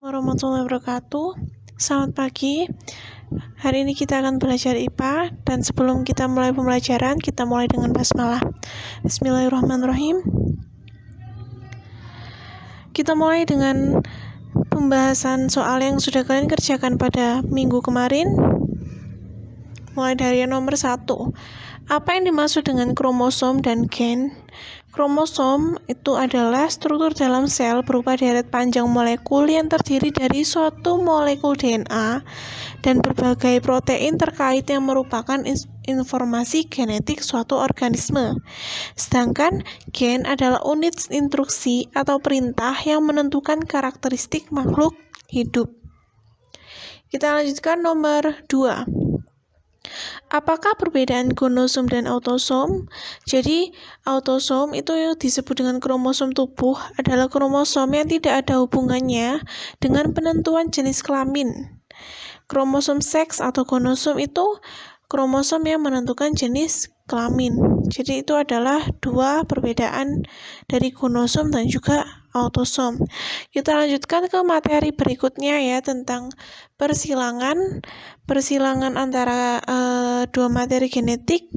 Warahmatullahi wabarakatuh. Selamat pagi. Hari ini kita akan belajar IPA, dan sebelum kita mulai pembelajaran, kita mulai dengan basmalah. Bismillahirrahmanirrahim. Kita mulai dengan pembahasan soal yang sudah kalian kerjakan pada minggu kemarin. Mulai dari yang nomor 1. Apa yang dimaksud dengan kromosom dan gen? Kromosom itu adalah struktur dalam sel berupa deret panjang molekul yang terdiri dari suatu molekul DNA dan berbagai protein terkait yang merupakan informasi genetik suatu organisme. Sedangkan gen adalah unit instruksi atau perintah yang menentukan karakteristik makhluk hidup. Kita lanjutkan nomor 2. Apakah perbedaan gonosom dan autosom? Jadi, autosom itu disebut dengan kromosom tubuh adalah kromosom yang tidak ada hubungannya dengan penentuan jenis kelamin. Kromosom seks atau gonosom itu kromosom yang menentukan jenis kelamin. Jadi itu adalah dua perbedaan dari gonosom dan juga autosom. Kita lanjutkan ke materi berikutnya ya, tentang persilangan antara dua materi genetik.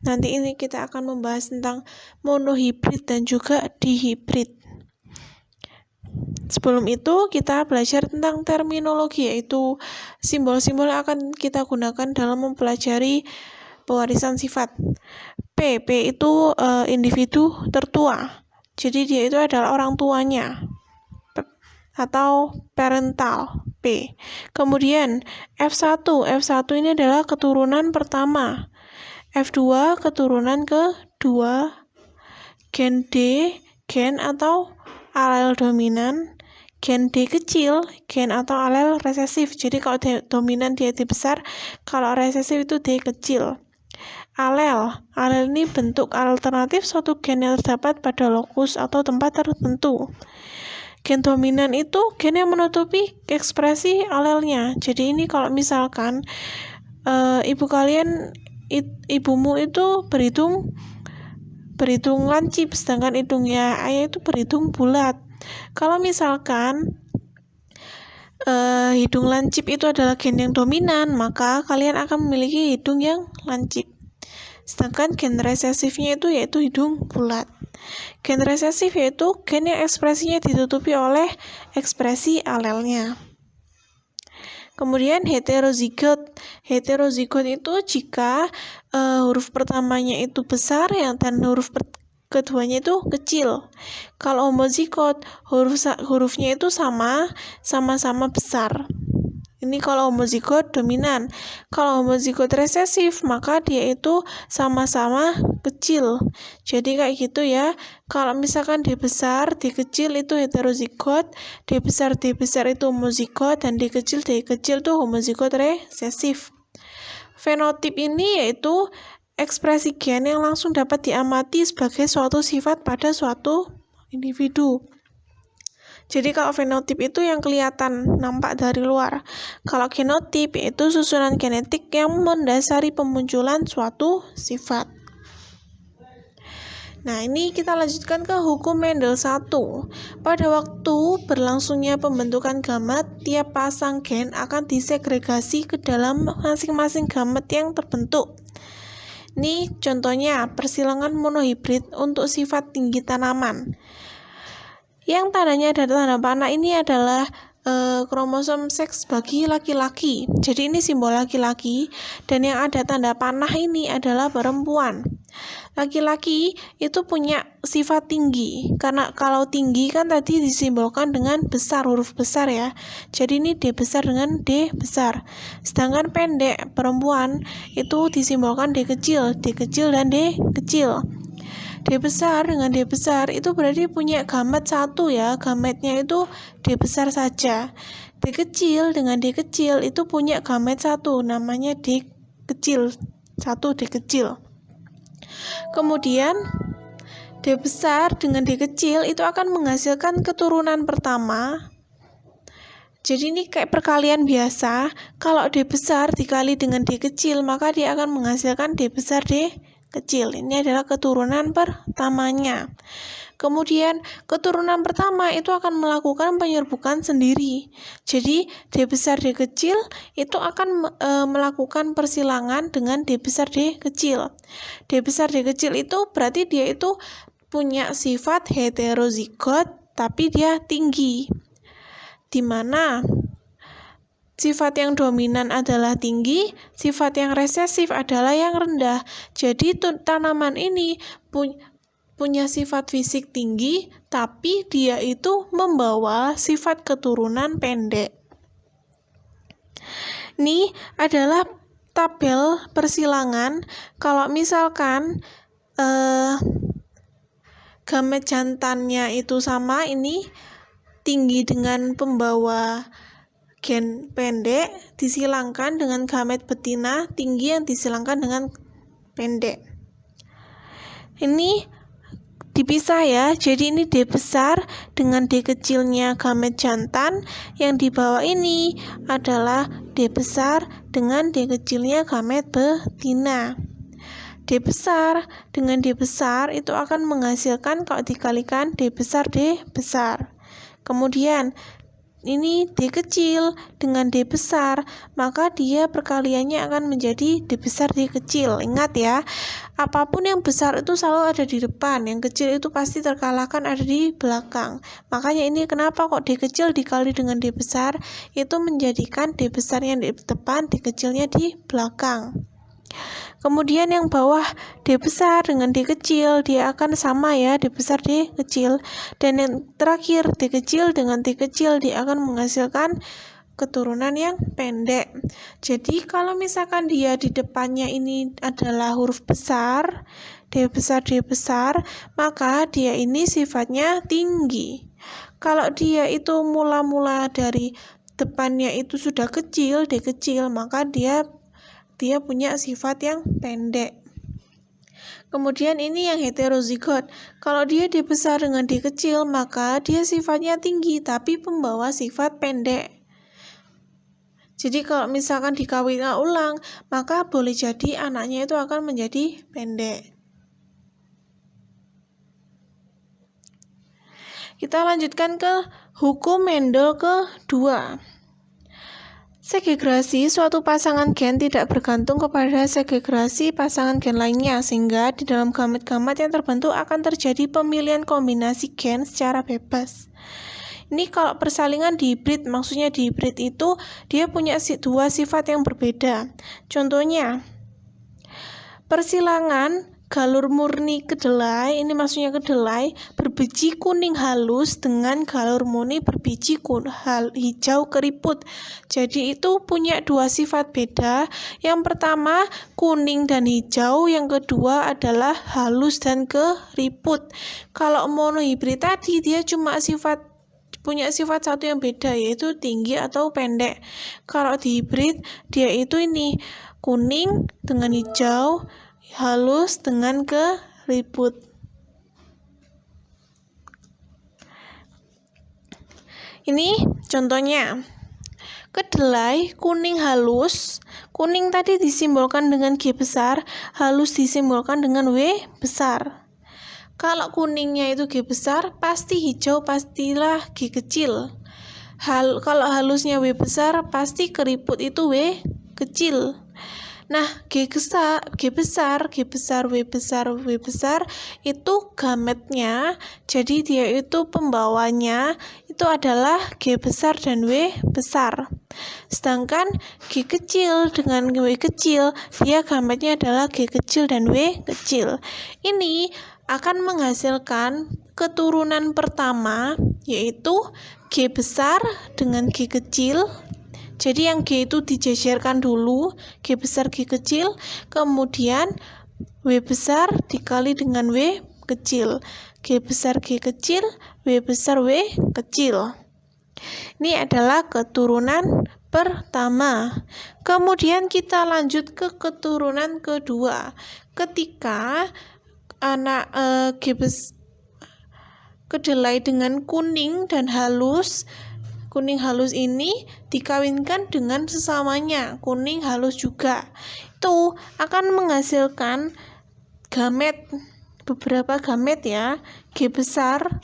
Nanti ini kita akan membahas tentang monohibrid dan juga dihibrid. Sebelum itu kita belajar tentang terminologi, yaitu simbol-simbol yang akan kita gunakan dalam mempelajari pewarisan sifat. P itu individu tertua. Jadi dia itu adalah orang tuanya atau parental, P. Kemudian F1 ini adalah keturunan pertama. F2 keturunan kedua. Gen D, gen atau alel dominan. Gen D kecil, gen atau alel resesif. Jadi kalau dominan dia D besar, kalau resesif itu D kecil. Alel ini bentuk alternatif suatu gen yang terdapat pada lokus atau tempat tertentu. Gen dominan itu gen yang menutupi ekspresi alelnya. Jadi ini kalau misalkan ibumu itu berhitung lancip, sedangkan hidungnya ayah itu berhitung bulat. Kalau misalkan hidung lancip itu adalah gen yang dominan, maka kalian akan memiliki hidung yang lancip. Sedangkan gen resesifnya itu yaitu hidung bulat. Gen resesif yaitu gen yang ekspresinya ditutupi oleh ekspresi alelnya. Kemudian heterozigot itu jika huruf pertamanya itu besar dan huruf keduanya itu kecil. Kalau homozigot, hurufnya itu sama-sama besar. Ini kalau homozigot dominan. Kalau homozigot resesif, maka dia itu sama-sama kecil. Jadi kayak gitu ya. Kalau misalkan D besar, D kecil itu heterozigot, D besar itu homozigot, dan D kecil itu homozigot resesif. Fenotip ini yaitu ekspresi gen yang langsung dapat diamati sebagai suatu sifat pada suatu individu. Jadi kalau fenotip itu yang kelihatan, nampak dari luar. Kalau genotip itu susunan genetik yang mendasari pemunculan suatu sifat. Nah, ini kita lanjutkan ke hukum Mendel 1. Pada waktu berlangsungnya pembentukan gamet, tiap pasang gen akan disegregasi ke dalam masing-masing gamet yang terbentuk. Ini contohnya persilangan monohibrid untuk sifat tinggi tanaman. Yang tandanya ada tanda panah ini adalah kromosom seks bagi laki-laki. Jadi ini simbol laki-laki, dan yang ada tanda panah ini adalah perempuan. Laki-laki itu punya sifat tinggi, karena kalau tinggi kan tadi disimbolkan dengan besar, huruf besar ya. Jadi ini D besar dengan D besar. Sedangkan pendek, perempuan, itu disimbolkan D kecil dan D kecil. D besar dengan D besar itu berarti punya gamet satu ya, gametnya itu D besar saja. D kecil dengan D kecil itu punya gamet satu, namanya D kecil, satu D kecil. Kemudian D besar dengan D kecil itu akan menghasilkan keturunan pertama. Jadi ini kayak perkalian biasa. Kalau D besar dikali dengan D kecil, maka dia akan menghasilkan D besar D kecil. Ini adalah keturunan pertamanya. Kemudian keturunan pertama itu akan melakukan penyerbukan sendiri. Jadi D besar D kecil itu akan melakukan persilangan dengan D besar D kecil. D besar D kecil itu berarti dia itu punya sifat heterozigot tapi dia tinggi, di mana sifat yang dominan adalah tinggi, sifat yang resesif adalah yang rendah. Jadi tanaman ini punya sifat fisik tinggi, tapi dia itu membawa sifat keturunan pendek. Ini adalah tabel persilangan. Kalau misalkan gamet jantannya itu sama, ini tinggi dengan pembawa gen pendek disilangkan dengan gamet betina tinggi yang disilangkan dengan pendek. Ini dipisah ya, jadi ini D besar dengan D kecilnya gamet jantan, yang di bawah ini adalah D besar dengan D kecilnya gamet betina. D besar dengan D besar itu akan menghasilkan kalau dikalikan D besar D besar. Kemudian ini D kecil dengan D besar, maka dia perkaliannya akan menjadi D besar D kecil. Ingat ya, apapun yang besar itu selalu ada di depan, yang kecil itu pasti terkalahkan ada di belakang. Makanya ini kenapa kok D kecil dikali dengan D besar, itu menjadikan D besarnya di depan, D kecilnya di belakang. Kemudian yang bawah D besar dengan D kecil, dia akan sama ya, D besar D kecil. Dan yang terakhir D kecil dengan D kecil, dia akan menghasilkan keturunan yang pendek. Jadi kalau misalkan dia di depannya ini adalah huruf besar, D besar, maka dia ini sifatnya tinggi. Kalau dia itu mula-mula dari depannya itu sudah kecil, D kecil, maka dia punya sifat yang pendek. Kemudian ini yang heterozigot. Kalau dia D besar dengan D kecil, maka dia sifatnya tinggi tapi pembawa sifat pendek. Jadi kalau misalkan dikawinkan ulang, maka boleh jadi anaknya itu akan menjadi pendek. Kita lanjutkan ke hukum Mendel kedua. Segregasi suatu pasangan gen tidak bergantung kepada segregasi pasangan gen lainnya, sehingga di dalam gamet-gamet yang terbentuk akan terjadi pemilihan kombinasi gen secara bebas. Ini kalau persalingan dihibrid, maksudnya dihibrid itu dia punya dua sifat yang berbeda. Contohnya, persilangan galur murni kedelai, ini maksudnya kedelai, berbiji kuning halus dengan galur murni berbiji hijau keriput. Jadi itu punya dua sifat beda. Yang pertama kuning dan hijau, yang kedua adalah halus dan keriput. Kalau monohibrid tadi dia cuma punya sifat satu yang beda, yaitu tinggi atau pendek. Kalau dihibrid dia itu ini kuning dengan hijau, halus dengan keriput. Ini contohnya. Kedelai kuning halus, kuning tadi disimbolkan dengan G besar, halus disimbolkan dengan W besar. Kalau kuningnya itu G besar, pasti hijau pastilah G kecil. Kalau halusnya W besar, pasti keriput itu W kecil. Nah, G besar, W besar itu gametnya, jadi dia itu pembawanya itu adalah G besar dan W besar. Sedangkan G kecil dengan W kecil, dia gametnya adalah G kecil dan W kecil. Ini akan menghasilkan keturunan pertama, yaitu G besar dengan G kecil. Jadi yang G itu dijejerkan dulu, G besar G kecil, kemudian W besar dikali dengan W kecil, G besar G kecil, W besar W kecil. Ini adalah keturunan pertama. Kemudian kita lanjut ke keturunan kedua. Ketika anak kedelai dengan kuning dan halus, kuning halus ini dikawinkan dengan sesamanya, kuning halus juga. Itu akan menghasilkan gamet beberapa gamet ya. G besar,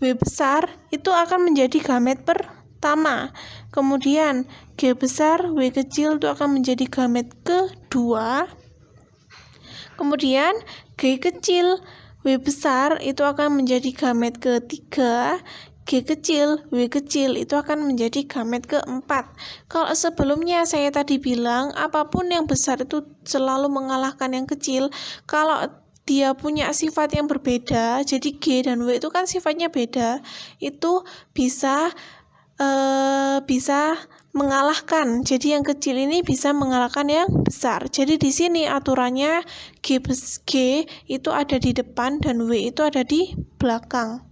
W besar itu akan menjadi gamet pertama. Kemudian G besar, W kecil itu akan menjadi gamet kedua. Kemudian G kecil, W besar itu akan menjadi gamet ketiga. G kecil, W kecil itu akan menjadi gamet keempat. Kalau sebelumnya saya tadi bilang apapun yang besar itu selalu mengalahkan yang kecil. Kalau dia punya sifat yang berbeda, jadi G dan W itu kan sifatnya beda, itu bisa mengalahkan. Jadi yang kecil ini bisa mengalahkan yang besar. Jadi di sini aturannya G itu ada di depan dan W itu ada di belakang.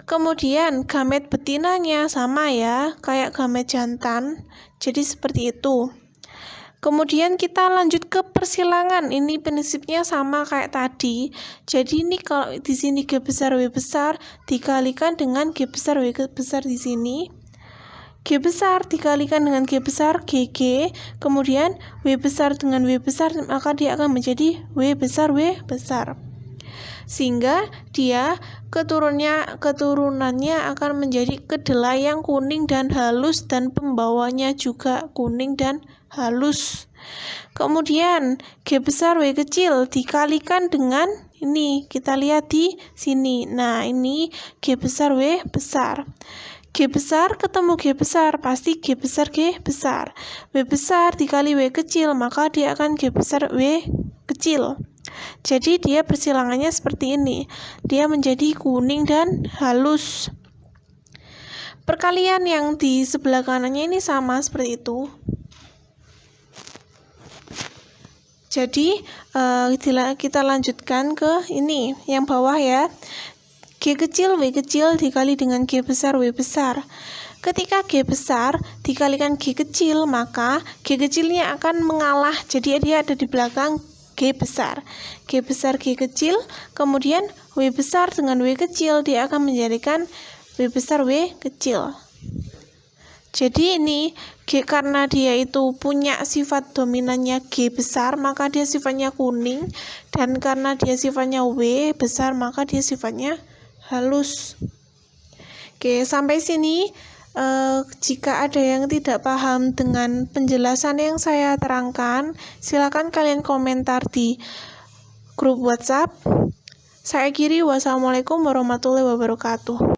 Kemudian gamet betinanya sama ya, kayak gamet jantan. Jadi seperti itu. Kemudian kita lanjut ke persilangan. Ini prinsipnya sama kayak tadi. Jadi ini kalau di sini G besar W besar dikalikan dengan G besar W besar di sini. G besar dikalikan dengan G besar GG, kemudian W besar dengan W besar, maka dia akan menjadi W besar W besar. Sehingga dia keturunannya akan menjadi kedelai yang kuning dan halus dan pembawanya juga kuning dan halus. Kemudian G besar W kecil dikalikan dengan ini, kita lihat di sini. Nah, ini G besar W besar. G besar ketemu G besar, pasti G besar G besar. W besar dikali W kecil, maka dia akan G besar W kecil. Jadi dia persilangannya seperti ini. Dia menjadi kuning dan halus. Perkalian yang di sebelah kanannya ini sama seperti itu. Jadi kita lanjutkan ke ini yang bawah ya. G kecil W kecil dikali dengan G besar W besar. Ketika G besar dikalikan G kecil, maka G kecilnya akan mengalah. Jadi dia ada di belakang G besar. G besar G kecil, kemudian W besar dengan W kecil, dia akan menjadikan W besar W kecil. Jadi ini karena dia itu punya sifat dominannya G besar, maka dia sifatnya kuning. Dan karena dia sifatnya W besar, maka dia sifatnya halus. Oke, sampai sini. Jika ada yang tidak paham dengan penjelasan yang saya terangkan, silakan kalian komentar di grup WhatsApp. Saya akhiri, wassalamualaikum warahmatullahi wabarakatuh.